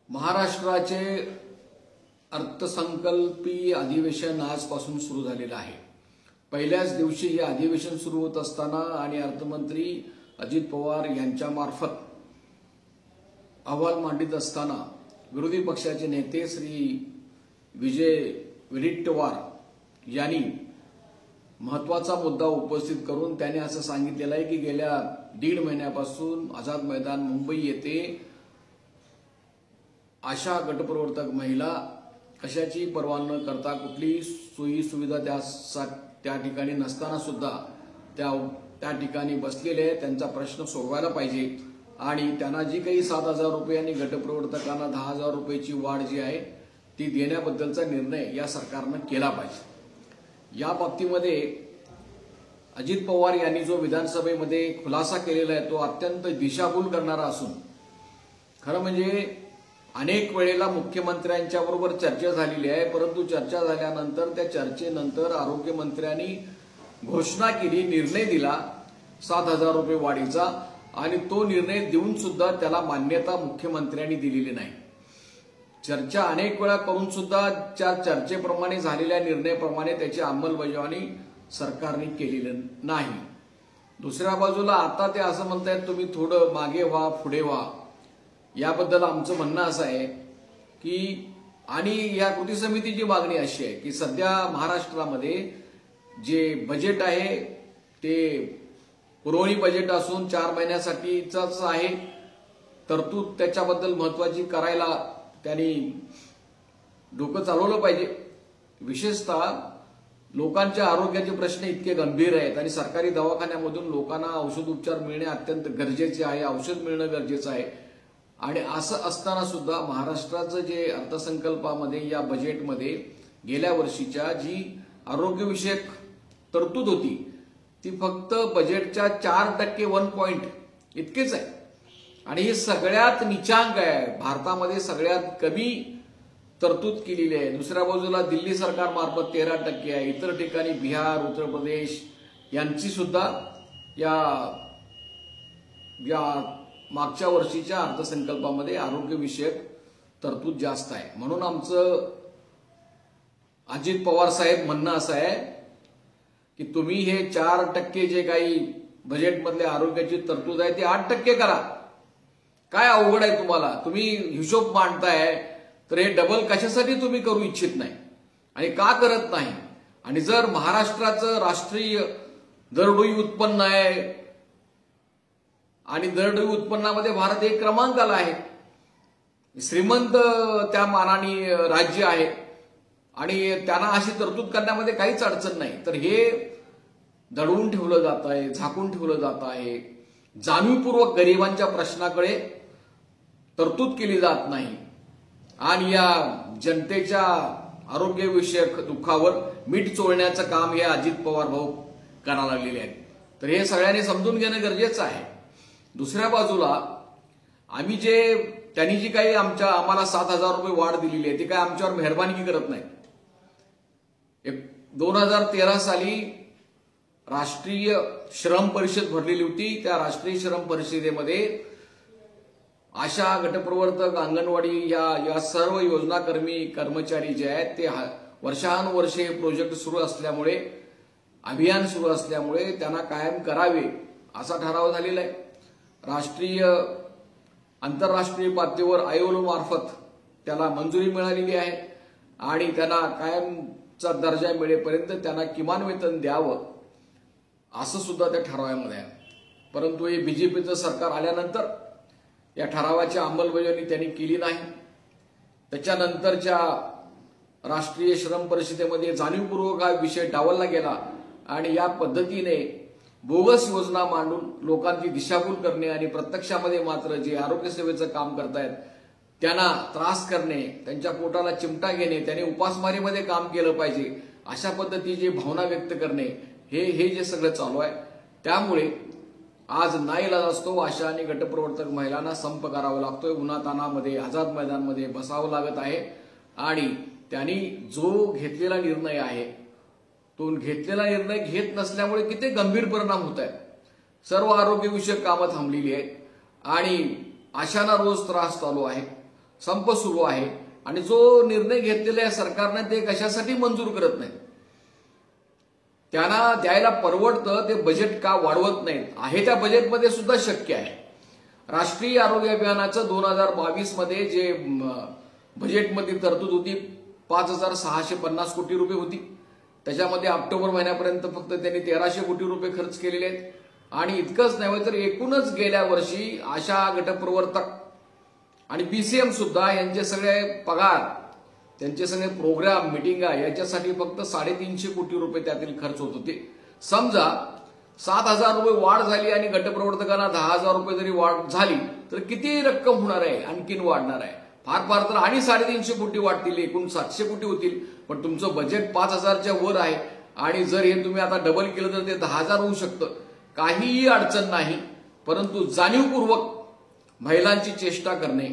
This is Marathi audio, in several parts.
महाराष्ट्राचे अर्थसंकल्पीय अधिवेशन आजपासून सुरू झालेलं आहे। पहिल्याच दिवशी हे अधिवेशन सुरू होत असताना आणि अर्थमंत्री अजित पवार यांच्यामार्फत अहवाल मांडित असताना विरोधी पक्षाचे नेते श्री विजय वडेट्टीवार यांनी महत्त्वाचा मुद्दा उपस्थित करून त्यांनी असं सांगितलेलं आहे की गेल्या 1.5 महिन्यापासून आझाद मैदान मुंबई येथे आशा गटप्रवर्तक महिला कशाची पर्वा न करता कुठलीही सोयी सुविधा त्या ठिकाणी नसताना सुद्धा त्या ठिकाणी बसलेले आहेत। त्यांचा प्रश्न सोडवायला पाहिजे आणि त्यांना जी काही 7,000 रुपये आणि गटप्रवर्तकांना 10,000 रुपयाची वाढ जी आहे ती देण्याबद्दलचा निर्णय या सरकारने केला पाहिजे। या बाबतीमध्ये अजित पवार यांनी जो विधानसभेमध्ये खुलासा केलेला आहे तो अत्यंत दिशाभूल करणारा असून खरं म्हणजे अनेक वेळेला मुख्यमंत्र्यांच्या बरोबर चर्चा झालेली आहे, परंतु चर्चा झाल्यानंतर त्या चर्चेनंतर आरोग्यमंत्र्यांनी घोषणा केली, निर्णय दिला 7,000 रुपये वाढीचा आणि तो निर्णय देऊन सुद्धा त्याला मान्यता मुख्यमंत्र्यांनी दिलेली नाही। चर्चा अनेक वेळा करून सुद्धा त्या चर्चेप्रमाणे झालेल्या निर्णयाप्रमाणे त्याची अंमलबजावणी सरकारने केलेली नाही। दुसऱ्या बाजूला आता ते असं म्हणतायत तुम्ही थोडं मागे व्हा पुढे व्हा। याबद्दल आमचं म्हणणं असं आहे की आणि या कृती समितीची मागणी अशी आहे की सध्या महाराष्ट्रामध्ये जे बजेट आहे ते पुरवणी बजेट असून 4 महिन्यासाठीच आहे। तरतूद त्याच्याबद्दल महत्त्वाची करायला त्यांनी डोकं चालवलं पाहिजे। विशेषतः लोकांच्या आरोग्याचे प्रश्न इतके गंभीर आहेत आणि सरकारी दवाखान्यामधून लोकांना औषध उपचार मिळणे अत्यंत गरजेचे आहे, औषध मिळणं गरजेचं आहे। आणि असं असताना सुद्धा महाराष्ट्राचं जे अर्थसंकल्पामध्ये या बजेटमध्ये गेल्या वर्षीच्या जी आरोग्यविषयक तरतूद होती ती फक्त बजेटच्या 4% 1 पॉइंट इतकेच आहे आणि हे सगळ्यात नीचांक आहे। भारतामध्ये सगळ्यात कमी तरतूद केलेली आहे। दुसऱ्या बाजूला दिल्ली सरकारमार्फत 13% आहे, इतर ठिकाणी बिहार, उत्तर प्रदेश यांची सुद्धा या मागच्या वर्षीच्या अर्थसंकल्पामध्ये आरोग्यविषयक तरतूद जास्त आहे। म्हणून आमचं अजित पवार साहेब म्हणणं असं आहे की तुम्ही हे 4% जे काही बजेटमधले आरोग्याची तरतूद आहे ती 8% करा। काय अवघड आहे तुम्हाला? तुम्ही हिशोब मांडताय तर हे डबल कशासाठी तुम्ही करू इच्छित नाही आणि का करत नाही? आणि जर महाराष्ट्राचं राष्ट्रीय दरडोई उत्पन्न आहे आणि दरडोई उत्पन्नामध्ये भारत 1 क्रमांकाला आहे, श्रीमंत त्या मानाने राज्य आहे आणि त्यांना अशी तरतूद करण्यामध्ये काहीच अडचण नाही, तर हे दडवून ठेवलं जात आहे, झाकून ठेवलं जात आहे। जाणीवपूर्वक गरिबांच्या प्रश्नाकडे तरतूद केली जात नाही आणि या जनतेच्या आरोग्यविषयक दुःखावर मीठ चोळण्याचं काम हे अजित पवार भाऊ करायला लागलेले आहेत। तर हे सगळ्यांनी समजून घेणं गरजेचं आहे। दुसऱ्या बाजूला आम्ही त्यांनी जी काही आम्हाला 7,000 रुपये वाढ दिलेली आहे ती काय आमच्यावर मेहरबानी करत नाही। 2013 साली राष्ट्रीय श्रम परिषद भरलेली होती, त्या राष्ट्रीय श्रम परिषदेमध्ये आशा गटप्रवर्तक अंगणवाडी या सर्व योजना कर्मचारी जे आहेत ते वर्षानुवर्षे हे प्रोजेक्ट सुरू असल्यामुळे अभियान सुरू असल्यामुळे त्यांना कायम करावे असा ठराव झालेला आहे। राष्ट्रीय आंतरराष्ट्रीय पातळीवर आयएलओ मार्फत त्याला मंजुरी मिळालेली आहे आणि त्यांना कायमचा दर्जा मिळेपर्यंत त्यांना किमान वेतन द्यावं असं सुद्धा त्या ठरावामध्ये आहे। परंतु हे बीजेपीचं सरकार आल्यानंतर या ठरावाची अंमलबजावणी त्यांनी केली नाही। त्याच्यानंतरच्या राष्ट्रीय श्रम परिषदेमध्ये जाणीवपूर्वक हा विषय डावलला गेला आणि या पद्धतीने बोगस योजना मांडून लोकांची दिशाभूल करणे आणि प्रत्यक्षामध्ये मात्र जे आरोग्य सेवेचं काम करतायत त्यांना त्रास करणे, त्यांच्या पोटाला चिमटा घेणे, त्यांनी उपासमारीमध्ये काम केलं पाहिजे अशा पद्धतीची भावना व्यक्त करणे हे जे सगळं चालू आहे। त्यामुळे आज नाईलाज असतो आशा आणि गटप्रवर्तक महिलांना संप करावा लागतोय, उन्हातानामध्ये आझाद मैदानमध्ये बसावं लागत आहे आणि त्यांनी जो घेतलेला निर्णय आहे तो घेतलेला निर्णय घेत नसल्यामुळे किती गंभीर परिणाम होत आहेत। सर्व आरोग्यविषयक कामं थांबलेली आहेत आणि अशांना रोज त्रास चालू आहे। संप सुरू आहे आणि जो निर्णय घेतलेला आहे सरकारने ते कशासाठी मंजूर करत नाही. त्यांना द्यायला परवडतं ते बजेट का वाढवत नाहीत आहे त्या बजेटमध्ये सुद्धा शक्य आहे. राष्ट्रीय आरोग्य अभियानाचं 2022 मध्ये जे बजेटमध्ये तरतूद होती 5,650 कोटी रुपये होती. त्याच्यामध्ये ऑक्टोबर महिन्यापर्यंत फक्त त्यांनी 1,300 कोटी रुपये खर्च केलेले आहेत. आणि इतकंच नाही तर एकूणच गेल्या वर्षी आशा गटप्रवर्तक आणि बीसीएम सुद्धा यांचे सगळे पगार, त्यांचे सगळे प्रोग्राम, मिटिंगा याच्यासाठी फक्त 350 कोटी रुपये त्यातील खर्च होत होते. समजा 7,000 रुपये वाढ झाली आणि गटप्रवर्तकांना 10,000 रुपये जरी वाढ झाली तर किती रक्कम होणार आहे, आणखीन वाढणार आहे. फार तर आणि 350 कोटी वाढतील, एकूण 700 कोटी होतील. पण तुमचं बजेट 5,000च्या वर आहे आणि जर हे तुम्ही आता डबल केलं तर ते 10,000 होऊ शकतं. काहीही अडचण नाही. परंतु जाणीवपूर्वक महिलांची चेष्टा करणे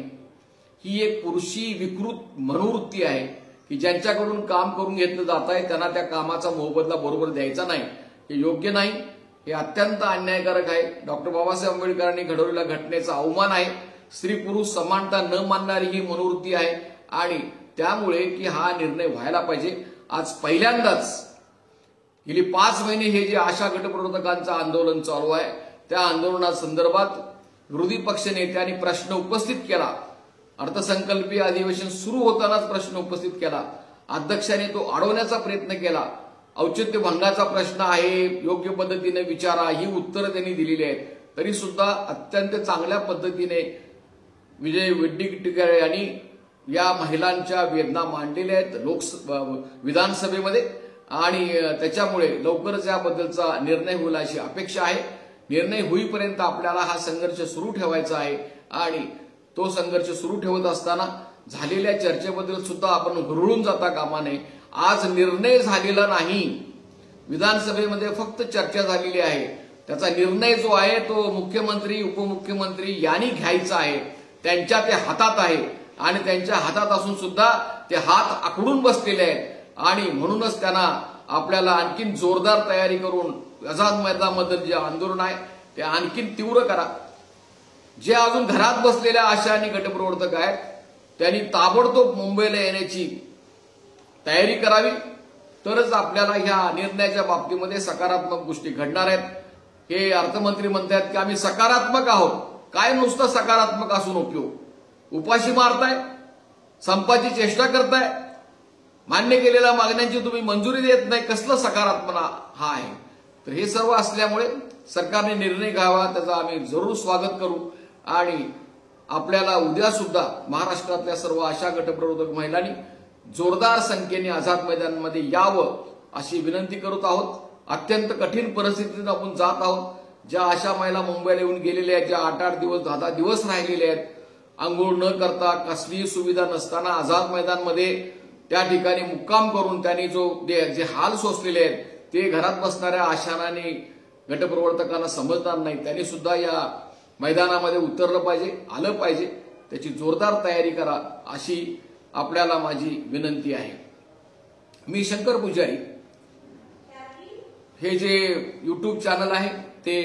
ही एक पुरुषी विकृत मनोवृत्ती आहे की ज्यांच्याकडून काम करून घेतलं जात आहे त्यांना त्या कामाचा मोबदला बरोबर द्यायचा नाही. हे योग्य नाही, हे अत्यंत अन्यायकारक आहे. डॉक्टर बाबासाहेब आंबेडकरांनी घडवलेल्या घटनेचा अवमान आहे. स्त्री पुरुष समानता न मानणारी ही मनोवृत्ती आहे आणि त्यामुळे की हा निर्णय व्हायला पाहिजे. आज पहिल्यांदाच गेली 5 महिने हे जे आशा गटप्रवर्तकांचं आंदोलन चालू आहे त्या आंदोलनासंदर्भात विरोधी पक्ष नेत्यांनी प्रश्न उपस्थित केला. अर्थसंकल्पीय अधिवेशन सुरू होतानाच प्रश्न उपस्थित केला. अध्यक्षाने तो अडवण्याचा प्रयत्न केला. औचित्य भंगाचा प्रश्न आहे, योग्य पद्धतीने विचारा, ही उत्तरं त्यांनी दिलेली आहेत. तरी सुद्धा अत्यंत चांगल्या पद्धतीने विजय वडेट्टीवार यांनी या महिलांच्या वेदना मांडलेल्या आहेत विधानसभेमध्ये आणि त्याच्यामुळे लवकरच याबद्दलचा निर्णय होईल अशी अपेक्षा आहे. निर्णय होईपर्यंत आपल्याला हा संघर्ष सुरू ठेवायचा आहे आणि तो संघर्ष सुरू ठेवत असताना झालेल्या चर्चेबद्दल सुद्धा आपण हुरळून जाता कामा नये. आज निर्णय झालेला नाही, विधानसभेमध्ये फक्त चर्चा झालेली आहे. त्याचा निर्णय जो आहे तो मुख्यमंत्री उपमुख्यमंत्री यांनी घ्यायचा आहे. त्यांच्या ते हातात आहे आणि त्यांच्या हातात असून सुद्धा ते हात आखडून बसलेले आहेत आणि म्हणूनच त्यांना आपल्याला आणखीन जोरदार तयारी करून आझाद मैदानामधील जे आंदोलन आहे ते आणखीन तीव्र करा. जे अजून घरात बसलेल्या आशा आणि गटप्रवर्तक आहेत त्यांनी ताबडतोब मुंबईला येण्याची तयारी करावी. तरच आपल्याला ह्या निर्णयाच्या बाबतीमध्ये सकारात्मक गोष्टी घडणार आहेत. हे अर्थमंत्री म्हणतात की आम्ही सकारात्मक आहोत. काय नुसतं सकारात्मक असून उपयोग? उपाशी मारताय, संपाची चेष्टा करताय, मान्य केलेल्या मागण्यांची तुम्ही मंजुरी देत नाही. कसलं सकारात्मक हा आहे? तर हे सर्व असल्यामुळे सरकारने निर्णय घ्यावा, त्याचा आम्ही जरूर स्वागत करू आणि आपल्याला उद्या सुद्धा महाराष्ट्रातल्या सर्व आशा गटप्रवर्तक महिलांनी जोरदार संख्येने आझाद मैदानामध्ये यावं अशी विनंती करत आहोत. अत्यंत कठीण परिस्थितीतून आपण जात आहोत. ज्या आशा महिला मुंबईला येऊन गेलेल्या आहेत, ज्या 8-8 दिवस 10-10 दिवस राहिलेल्या आहेत, आंघोळ न करता कसलीही सुविधा नसताना आझाद मैदानमध्ये त्या ठिकाणी मुक्काम करून त्यांनी जे हाल सोसलेले आहेत ते घरात बसणाऱ्या आशांनी गटप्रवर्तकांना समजणार नाही. त्यांनी सुद्धा या मैदानामध्ये उतरलं पाहिजे, आलं पाहिजे. त्याची जोरदार तयारी करा अशी आपल्याला माझी विनंती आहे. मी शंकर पुजारी. हे जे YouTube चॅनल आहे ते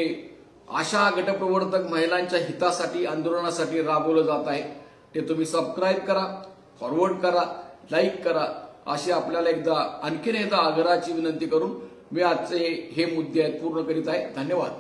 आशा गटप्रवर्तक महिलांच्या हितासाठी आंदोलनासाठी राबवलं जात आहे. ते तुम्ही सबस्क्राईब करा, फॉरवर्ड करा, लाईक करा अशी आपल्याला आणखीन एकदा आग्रहाची विनंती करून मी आजचे हे मुद्दे पूर्ण करीत आहे. धन्यवाद.